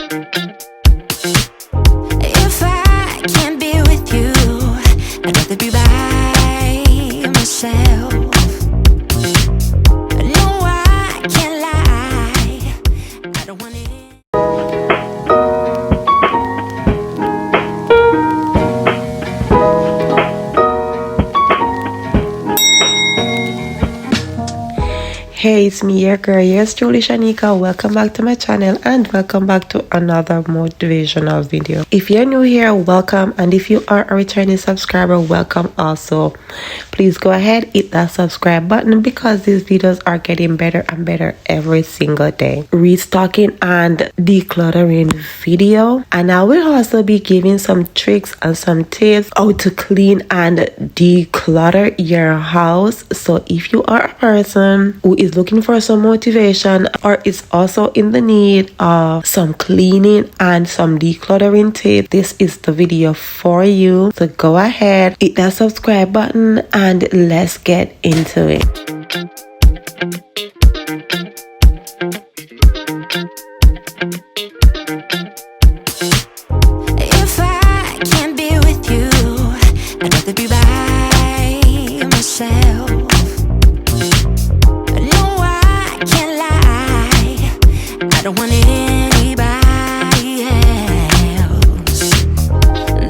If I can't be with you, I'd rather be by myself. No, I can't lie, I don't want it. Hey, it's me, your girl, yours truly, Shanika. Welcome back to my channel and welcome back to another motivational video. If you're new here, welcome, and if you are a returning subscriber, welcome also. Please go ahead, hit that subscribe button because these videos are getting better and better every single day. Restocking and decluttering video, and I will also be giving some tricks and some tips how to clean and declutter your house. So if you are a person who is looking for some motivation or is also in the need of some cleaning and some decluttering tips, this is the video for you. So go ahead, hit that subscribe button and let's get into it. If I can't be with you, I'd rather be by myself. No, I can't lie, I don't want anybody else.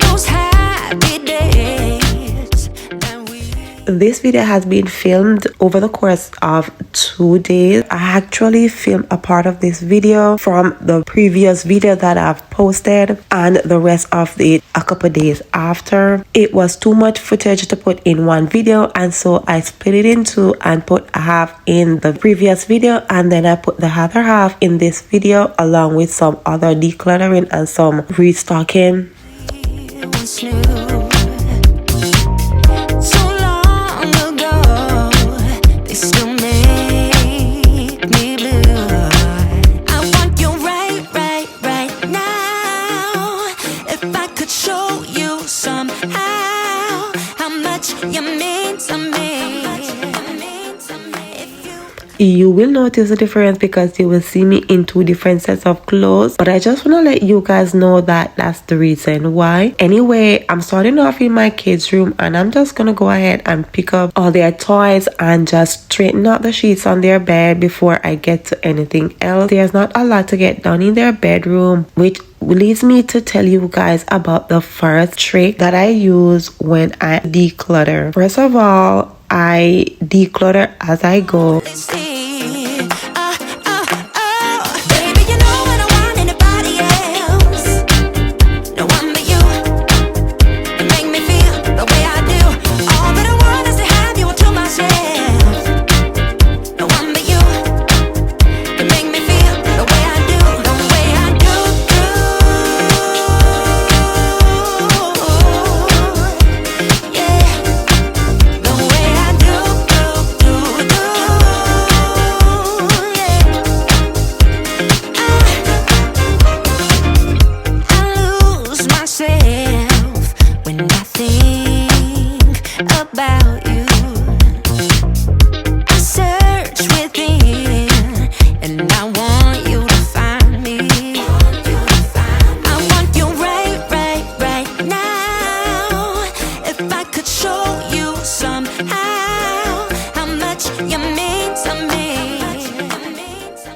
Those happy days that we... This video has been filmed over the course of 2 days. I actually filmed a part of this video from the previous video that I've posted and the rest of it a couple days after. It was too much footage to put in one video, and so I split it in two and put a half in the previous video, and then I put the other half in this video along with some other decluttering and some restocking. once knew. So long ago, they still make me blue. I want you right now. If I could show you somehow how much you mean to me. You will notice the difference because you will see me in two different sets of clothes, but I just want to let you guys know that that's the reason why. Anyway, I'm starting off in my kids' room and I'm just gonna go ahead and pick up all their toys and just straighten out the sheets on their bed before I get to anything else. There's not a lot to get done in their bedroom, which leads me to tell you guys about the first trick that I use when I declutter. First of all, I declutter as I go.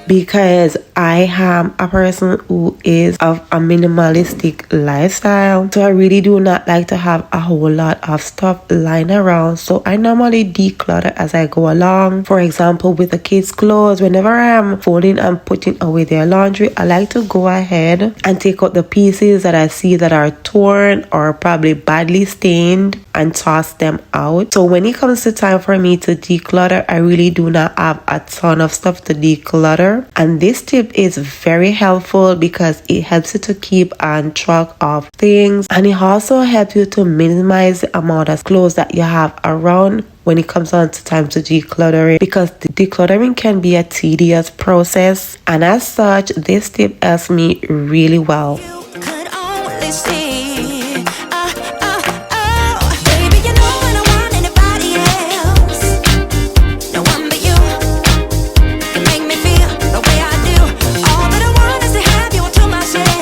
Because I am a person who is of a minimalistic lifestyle, so I really do not like to have a whole lot of stuff lying around. So I normally declutter as I go along. For example, with the kids' clothes, whenever I am folding and putting away their laundry, I like to go ahead and take out the pieces that I see that are torn or probably badly stained and toss them out. So when it comes to time for me to declutter, I really do not have a ton of stuff to declutter. And this tip is very helpful because it helps you to keep on track of things, and it also helps you to minimize the amount of clothes that you have around when it comes on to time to decluttering, because the decluttering can be a tedious process, and as such this tip helps me really well. You could only see no one but you can make me feel the way I do. All that I want is to have you to myself.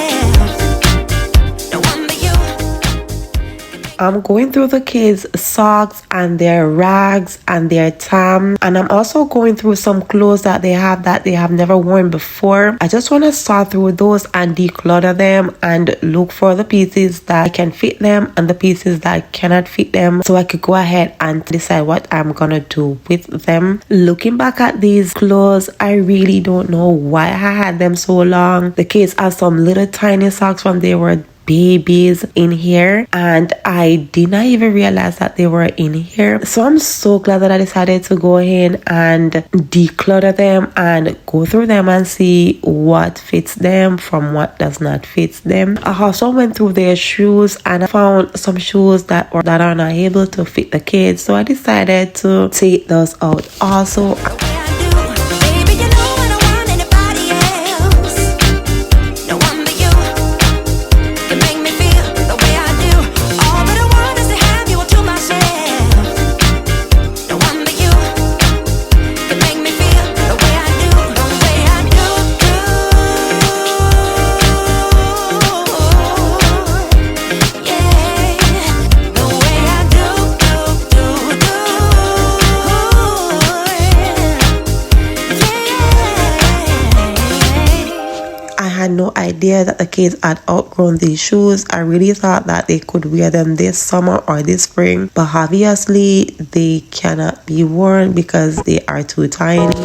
I'm going through the kids' socks and their rags and their tam, and I'm also going through some clothes that they have never worn before. I just want to sort through those and declutter them and look for the pieces that can fit them and the pieces that cannot fit them, so I could go ahead and decide what I'm gonna do with them. Looking back at these clothes, I really don't know why I had them so long. The kids have some little tiny socks from they were babies in here, and I did not even realize that they were in here. So I'm so glad that I decided to go in and declutter them and go through them and see what fits them from what does not fit them. I also went through their shoes and I found some shoes that are not able to fit the kids, so I decided to take those out also. No idea that the kids had outgrown these shoes. I really thought that they could wear them this summer or this spring, but obviously they cannot be worn because they are too tiny.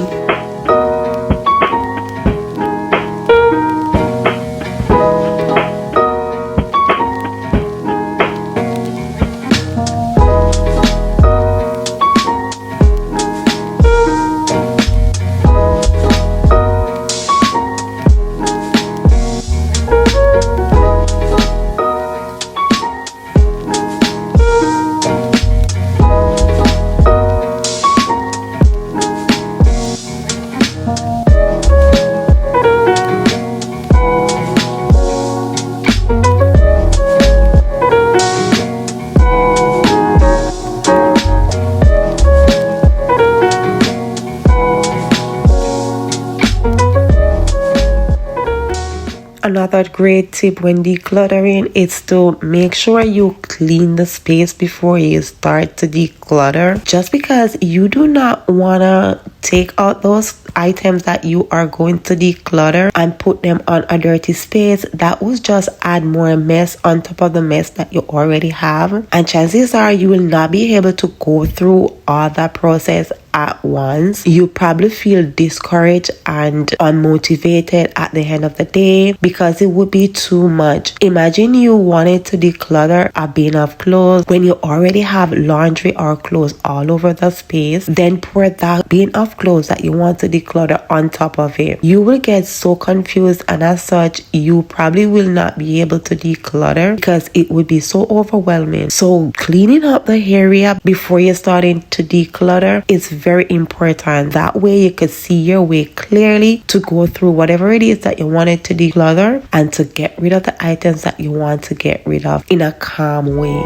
Another great tip when decluttering is to make sure you clean the space before you start to declutter. Just because you do not want to take out those items that you are going to declutter and put them on a dirty space, that will just add more mess on top of the mess that you already have, and chances are you will not be able to go through all that process at once. You probably feel discouraged and unmotivated at the end of the day because it would be too much. Imagine you wanted to declutter a bin of clothes when you already have laundry or clothes all over the space, then pour that bin of clothes that you want to declutter on top of it. You will get so confused, and as such you probably will not be able to declutter because it would be so overwhelming. So cleaning up the area before you're starting to declutter is very important. That way you could see your way clearly to go through whatever it is that you wanted to declutter and to get rid of the items that you want to get rid of in a calm way.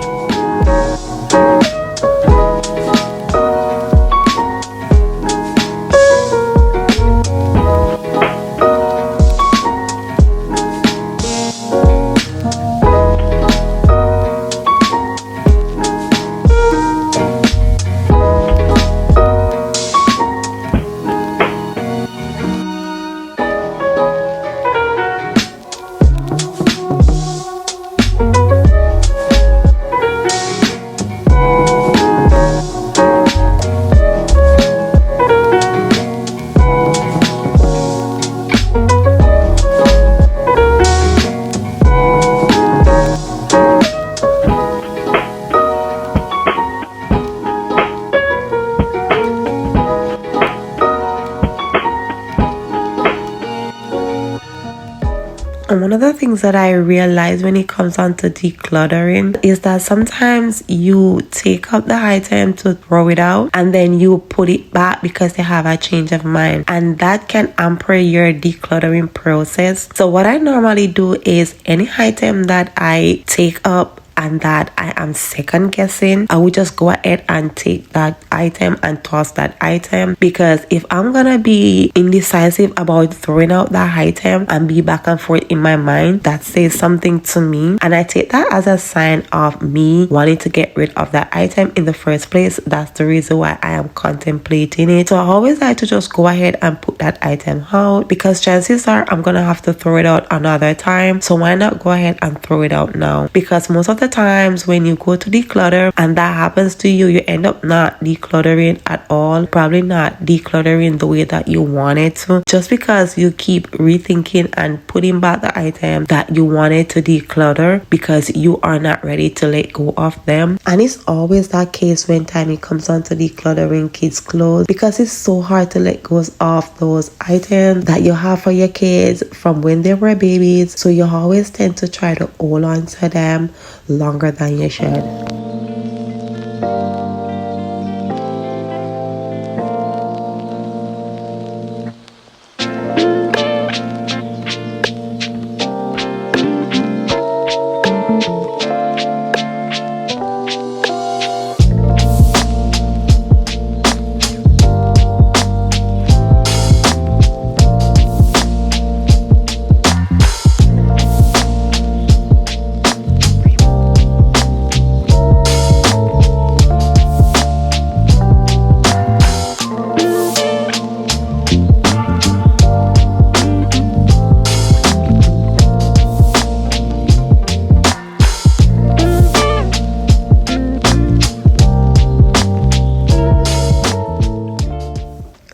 And one of the things that I realize when it comes on to decluttering is that sometimes you take up the item to throw it out and then you put it back because you have a change of mind, and that can hamper your decluttering process. So what I normally do is any item that I take up and that I am second guessing, I would just go ahead and take that item and toss that item. Because if I'm gonna be indecisive about throwing out that item and be back and forth in my mind, that says something to me, and I take that as a sign of me wanting to get rid of that item in the first place. That's the reason why I am contemplating it. So I always like to just go ahead and put that item out, because chances are I'm gonna have to throw it out another time. So why not go ahead and throw it out now? Because most of the times when you go to declutter and that happens to you, you end up not decluttering at all, probably not decluttering the way that you wanted to, just because you keep rethinking and putting back the item that you wanted to declutter because you are not ready to let go of them. And it's always that case when time it comes on to decluttering kids' clothes, because it's so hard to let go of those items that you have for your kids from when they were babies. So you always tend to try to hold on to them longer than you should.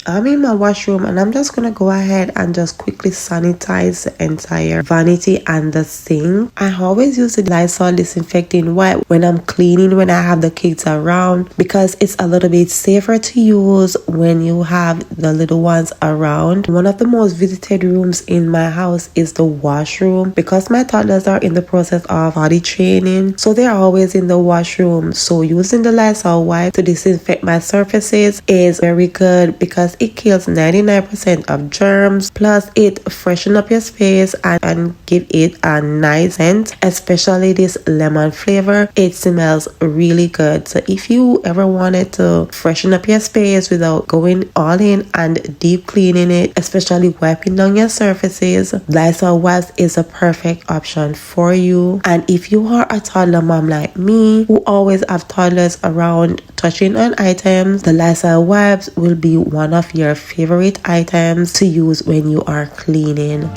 I'm in my washroom and I'm just gonna go ahead and just quickly sanitize the entire vanity and the sink. I always use the Lysol disinfecting wipe when I'm cleaning, when I have the kids around, because it's a little bit safer to use when you have the little ones around. One of the most visited rooms in my house is the washroom, because my toddlers are in the process of potty training, so they're always in the washroom. So using the Lysol wipe to disinfect my surfaces is very good, because it kills 99% of germs, plus it freshen up your space and give it a nice scent, especially this lemon flavor. It smells really good. So if you ever wanted to freshen up your space without going all in and deep cleaning it, especially wiping down your surfaces, Lysol wipes is a perfect option for you. And if you are a toddler mom like me, who always have toddlers around touching on items, the Lysol wipes will be one of your favorite items to use when you are cleaning.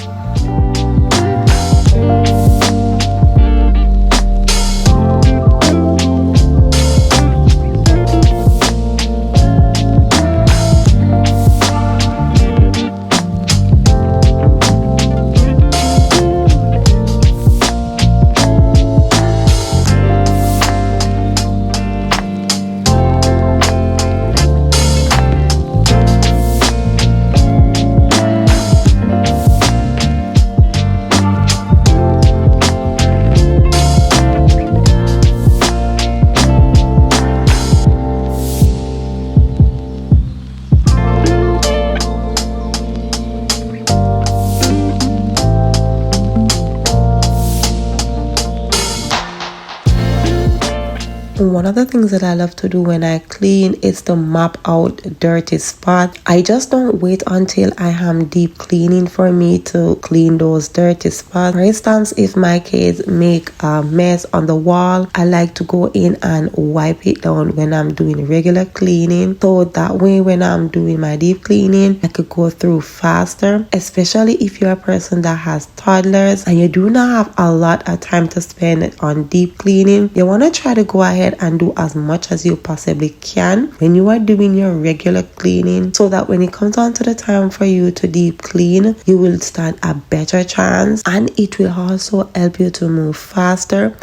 One of the things that I love to do when I clean is to mop out dirty spots. I just don't wait until I am deep cleaning for me to clean those dirty spots. For instance, if my kids make a mess on the wall, I like to go in and wipe it down when I'm doing regular cleaning, so that way when I'm doing my deep cleaning, I could go through faster. Especially if you're a person that has toddlers and you do not have a lot of time to spend on deep cleaning, you want to try to go ahead and do as much as you possibly can when you are doing your regular cleaning, so that when it comes on to the time for you to deep clean, you will stand a better chance, and it will also help you to move faster.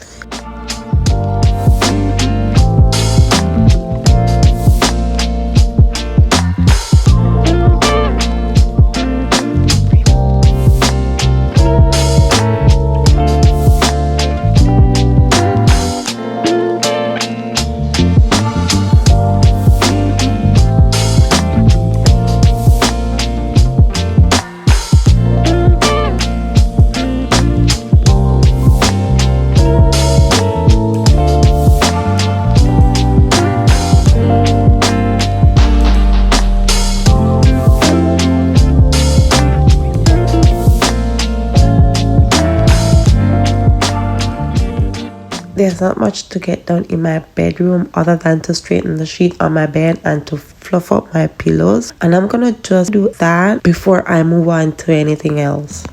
there's not much to get done in my bedroom other than to straighten the sheet on my bed and to fluff up my pillows, and I'm gonna just do that before I move on to anything else.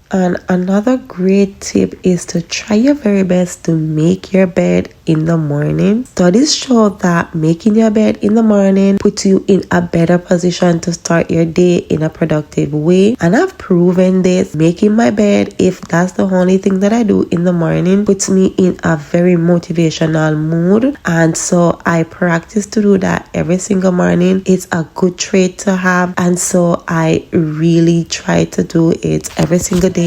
And another great tip is to try your very best to make your bed in the morning. Studies show that making your bed in the morning puts you in a better position to start your day in a productive way. And I've proven this. Making my bed, if that's the only thing that I do in the morning, puts me in a very motivational mood. And so I practice to do that every single morning. It's a good trait to have. And so I really try to do it every single day.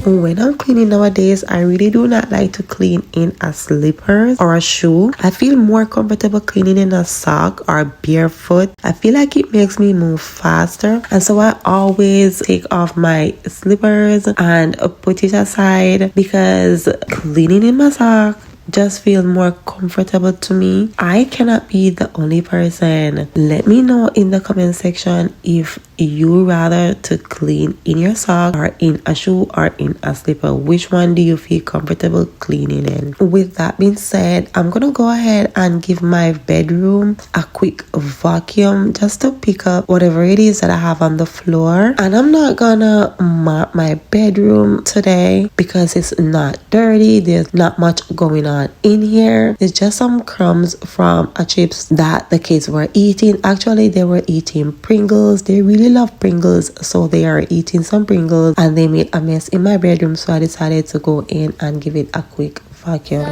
When I'm cleaning nowadays, I really do not like to clean in a slipper or a shoe. I feel more comfortable cleaning in a sock or barefoot. I feel like it makes me move faster, and so I always take off my slippers and put it aside because cleaning in my sock just feel more comfortable to me. I cannot be the only person. Let me know in the comment section if you rather to clean in your sock or in a shoe or in a slipper. Which one do you feel comfortable cleaning in? With that being said, I'm gonna go ahead and give my bedroom a quick vacuum just to pick up whatever it is that I have on the floor. And I'm not gonna mop my bedroom today because it's not dirty. There's not much going on in here. It's just some crumbs from a chips that the kids were eating. Actually, they were eating Pringles. They really love Pringles, so they are eating some Pringles and they made a mess in my bedroom, so I decided to go in and give it a quick vacuum.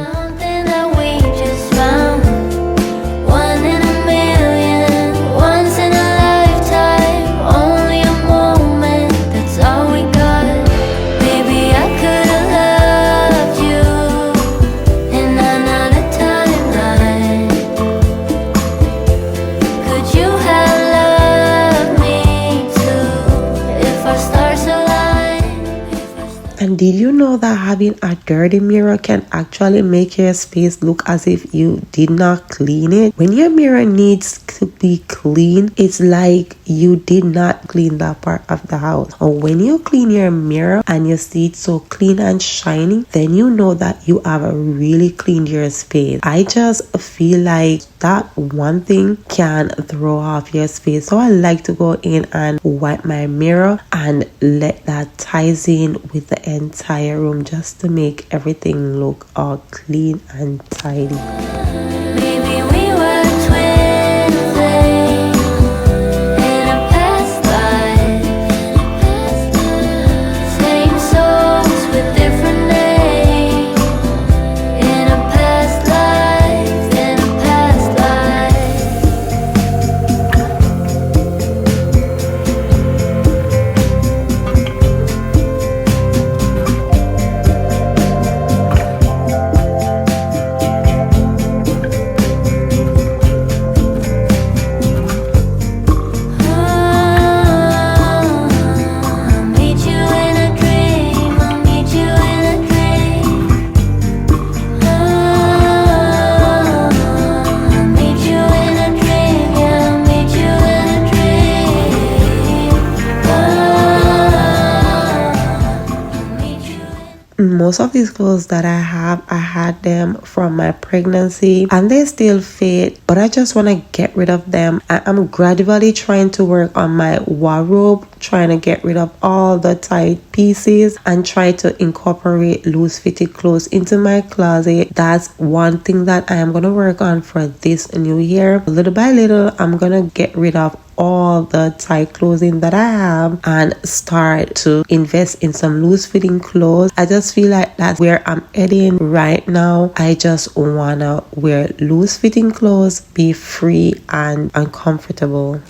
And did you know that having a dirty mirror can actually make your space look as if you did not clean it? When your mirror needs to be clean, it's like you did not clean that part of the house. Or when you clean your mirror and you see it so clean and shiny, then you know that you have really cleaned your space. I just feel like that one thing can throw off your space. So I like to go in and wipe my mirror and let that ties in with the entire room just to make everything look all clean and tidy. most of these clothes that I have, I had them from my pregnancy and they still fit, but I just want to get rid of them. I'm gradually trying to work on my wardrobe, trying to get rid of all the tight pieces and try to incorporate loose fitted clothes into my closet. That's one thing that I am going to work on for this new year. Little by little, I'm going to get rid of all the tight clothing that I have and start to invest in some loose fitting clothes. I just feel like that's where I'm heading right now. I just wanna wear loose fitting clothes, be free and uncomfortable.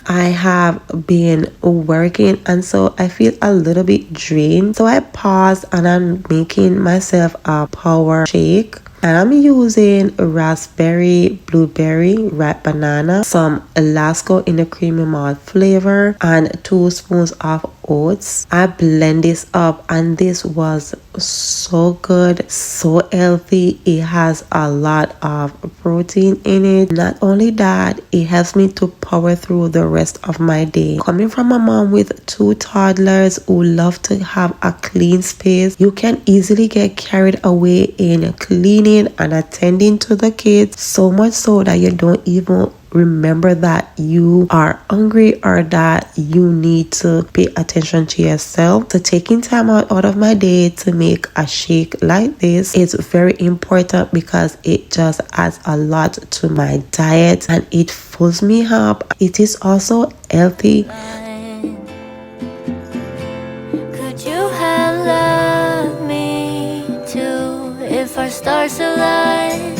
I have been working and so I feel a little bit drained. So I paused and I'm making myself a power shake. And I'm using raspberry, blueberry, ripe banana, some Lasco in the creamy malt flavor, and 2 spoons of oats. I blend this up and this was so good, so healthy. It has a lot of protein in it. Not only that, it helps me to power through the rest of my day. Coming from a mom with 2 toddlers who love to have a clean space, you can easily get carried away in cleaning and attending to the kids, so much so that you don't even remember that you are hungry or that you need to pay attention to yourself. So taking time out of my day to make a shake like this is very important because it just adds a lot to my diet and it fills me up. It is also healthy. Could you have loved me too if our stars aligned?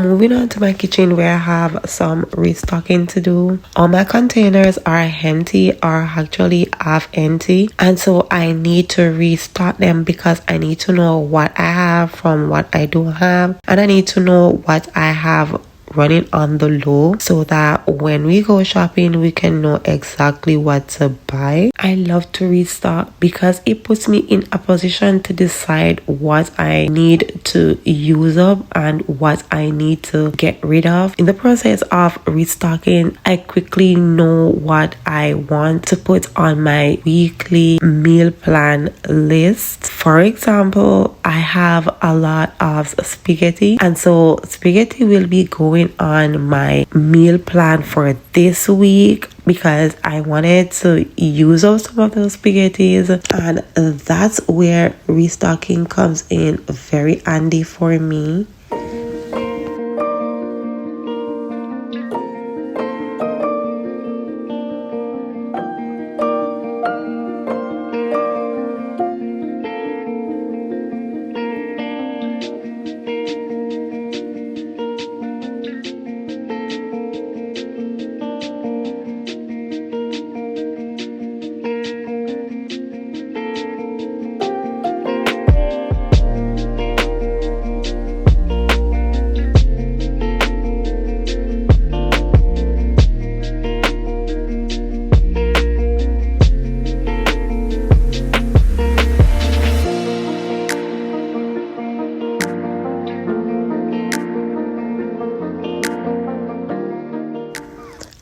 Moving on to my kitchen where I have some restocking to do. All my containers are empty or actually half empty, and so I need to restock them because I need to know what I have from what I don't have, and I need to know what I have running on the low so that when we go shopping we can know exactly what to buy. I love to restock because it puts me in a position to decide what I need to use up and what I need to get rid of. In the process of restocking, I quickly know what I want to put on my weekly meal plan list. For example, I have a lot of spaghetti, and so spaghetti will be going on my meal plan for this week because I wanted to use up some of those spaghettis, and that's where restocking comes in very handy for me.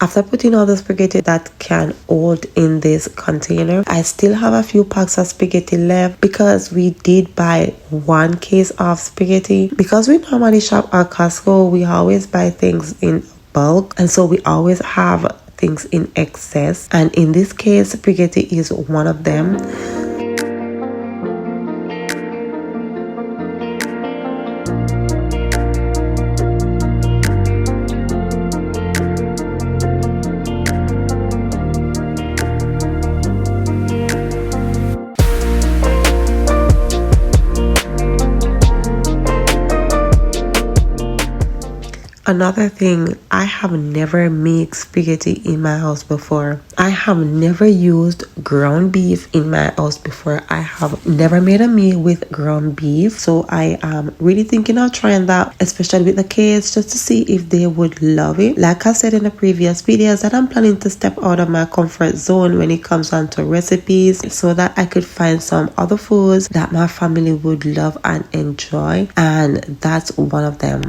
After putting all the spaghetti that can hold in this container, I still have a few packs of spaghetti left because we did buy 1 case of spaghetti. Because we normally shop at Costco, we always buy things in bulk, and so we always have things in excess, and in this case spaghetti is one of them. Another thing, I have never made spaghetti in my house before. I have never used ground beef in my house before. I have never made a meal with ground beef. So I am really thinking of trying that, especially with the kids, just to see if they would love it. Like I said in the previous videos, that I'm planning to step out of my comfort zone when it comes on to recipes, so that I could find some other foods that my family would love and enjoy. And that's one of them.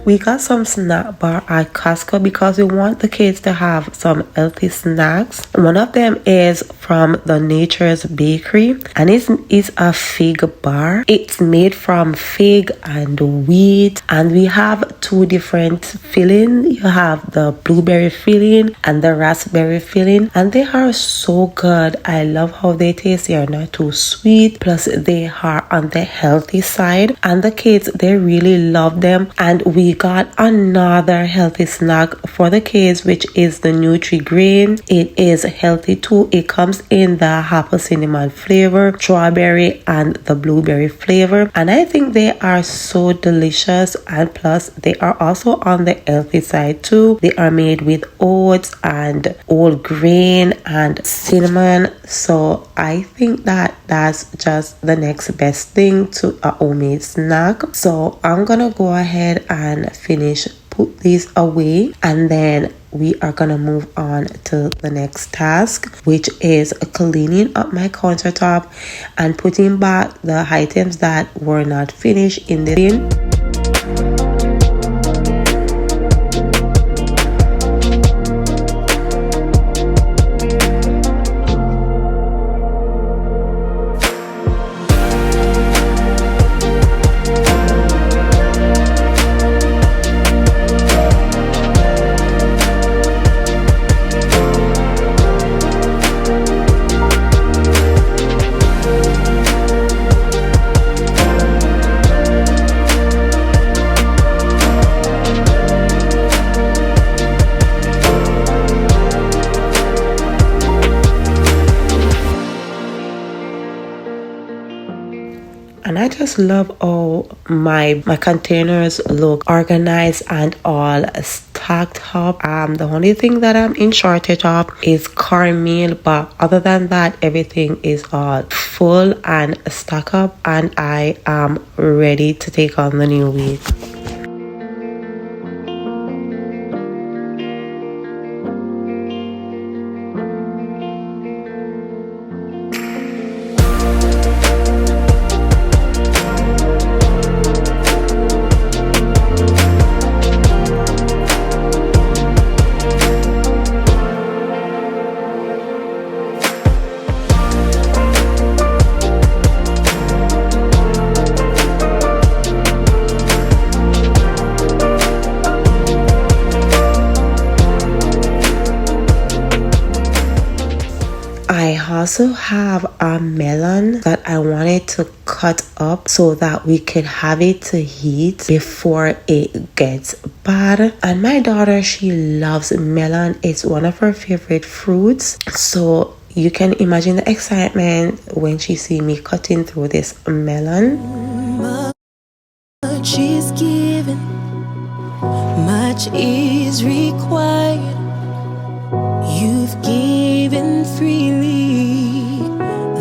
We got some snack bar at Costco because we want the kids to have some healthy snacks. One of them is from the Nature's Bakery, and it's a fig bar. It's made from fig and wheat, and we have two different filling. You have the blueberry filling and the raspberry filling, and they are so good. I love how they taste. They are not too sweet, plus they are on the healthy side, and the kids, they really love them. And we got another healthy snack for the kids, which is the Nutri-Grain. It is healthy too. It comes in the apple cinnamon flavor, strawberry, and the blueberry flavor, and I think they are so delicious. And plus they are also on the healthy side too. They are made with oats and whole grain and cinnamon, so I think that that's just the next best thing to a homemade snack. So I'm gonna go ahead and put these away, and then we are gonna move on to the next task, which is cleaning up my countertop and putting back the items that were not finished in the bin. And I just love how my containers look organized and all stacked up. The only thing that I'm in shortage of is cornmeal, but other than that, everything is all full and stacked up, and I am ready to take on the new week. I also have a melon that I wanted to cut up so that we could have it to heat before it gets bad. And my daughter, she loves melon. It's one of her favorite fruits. So you can imagine the excitement when she see me cutting through this melon. Much is given, much is required. You've given freely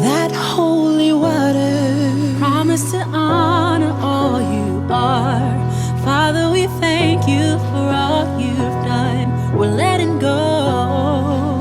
that holy water. Promise to honor all you are. Father, we thank you for all you've done. We're letting go.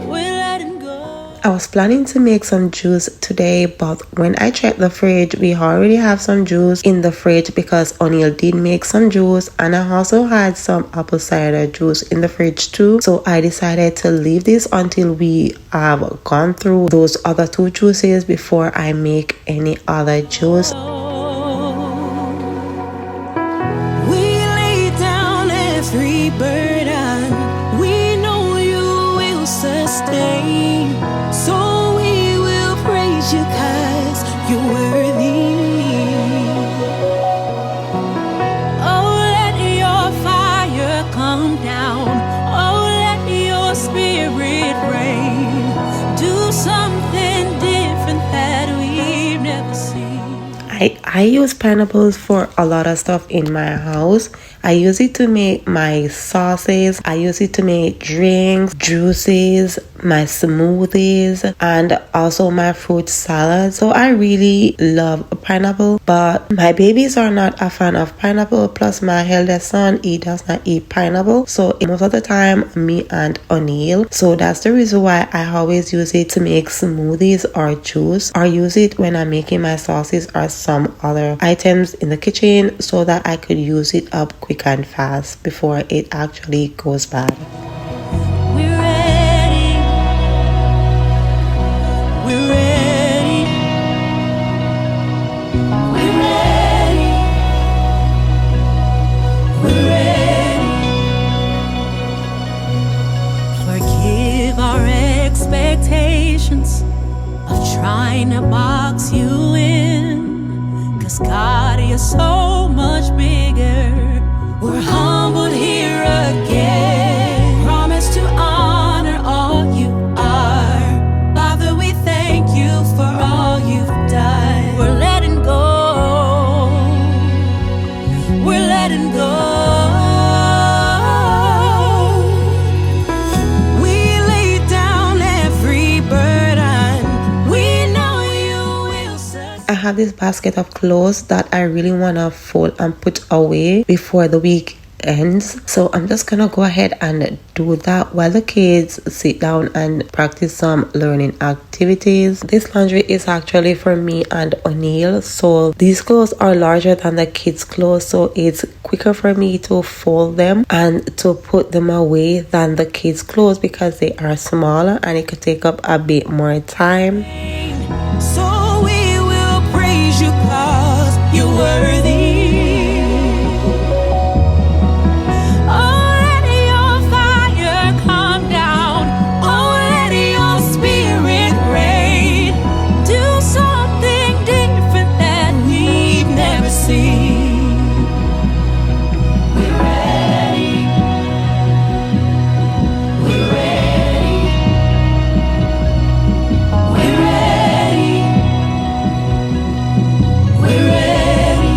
We're letting go. I was planning to make some juice today, but when I checked the fridge, we already have some juice in the fridge because O'Neill did make some juice, and I also had some apple cider juice in the fridge too. So I decided to leave this until we have gone through those other two juices before I make any other juice. Every burden, we know you will sustain. So we will praise you 'cause you're worthy. Oh, let your fire come down. Oh, let your spirit reign. Do something different that we've never seen. I use pineapples for a lot of stuff in my house. I use it to make my sauces. I use it to make drinks, juices, my smoothies, and also my fruit salad. So I really love pineapple, but my babies are not a fan of pineapple. Plus my eldest son, he does not eat pineapple. So most of the time, me and O'Neill. So that's the reason why I always use it to make smoothies or juice, or use it when I'm making my sauces or some other items in the kitchen, so that I could use it up quick and fast before it actually goes bad. We're ready. We're ready. We're ready. We're ready. Forgive our expectations of trying to box you in, 'cause God, you're so much bigger. We're humbled here again. Promise to honor all you are. Father, we thank you for all you've done. We're letting go. We're letting go. We lay down every burden. We know you will sustain. I have this basket of clothes that I really want to fold and put away before the week ends. So I'm just gonna go ahead and do that while the kids sit down and practice some learning activities. This laundry is actually for me and O'Neill. So these clothes are larger than the kids' clothes, so it's quicker for me to fold them and to put them away than the kids' clothes because they are smaller and it could take up a bit more time. So we will praise you 'cause you're worthy. Oh, let your fire come down. Oh, let your spirit reign. Do something different that we've never seen. We're ready. We're ready. We're ready. We're ready.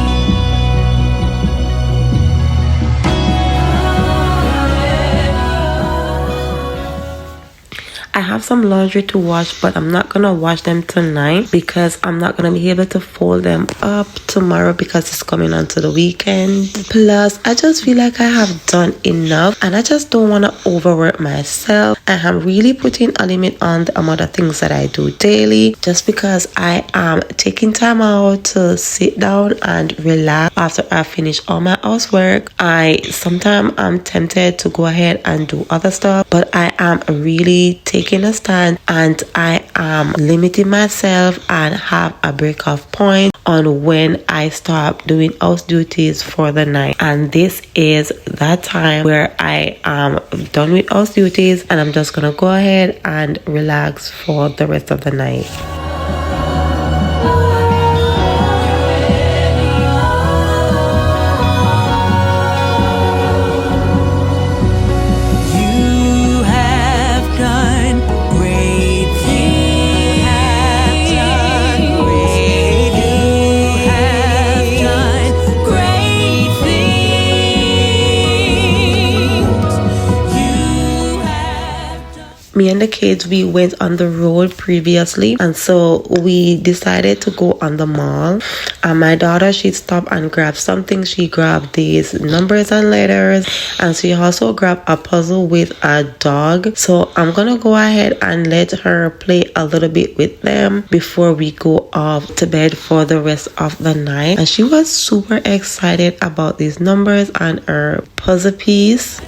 I have some laundry to wash, but I'm not gonna wash them tonight because I'm not gonna be able to fold them up tomorrow because it's coming onto the weekend. Plus, I just feel like I have done enough and I just don't want to overwork myself. And I'm really putting a limit on the amount of things that I do daily, just because I am taking time out to sit down and relax after I finish all my housework. Sometimes I'm tempted to go ahead and do other stuff, but I am really taking a stand and I am limiting myself and have a break-off point on when I stop doing house duties for the night. And this is that time where I am done with house duties and I'm just gonna go ahead and relax for the rest of the night. me and the kids, we went on the road previously, and so we decided to go on the mall. And my daughter, she stopped and grabbed something. She grabbed these numbers and letters, and she also grabbed a puzzle with a dog. So I'm gonna go ahead and let her play a little bit with them before we go off to bed for the rest of the night. And she was super excited about these numbers and her puzzle piece.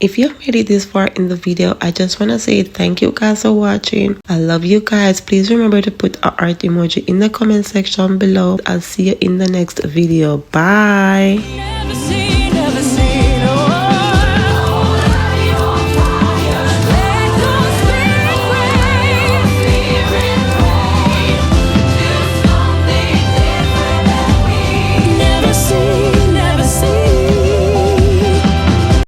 If you made it this far in the video, I just want to say thank you guys for watching. I love you guys. Please remember to put a heart emoji in the comment section below. I'll see you in the next video. Bye.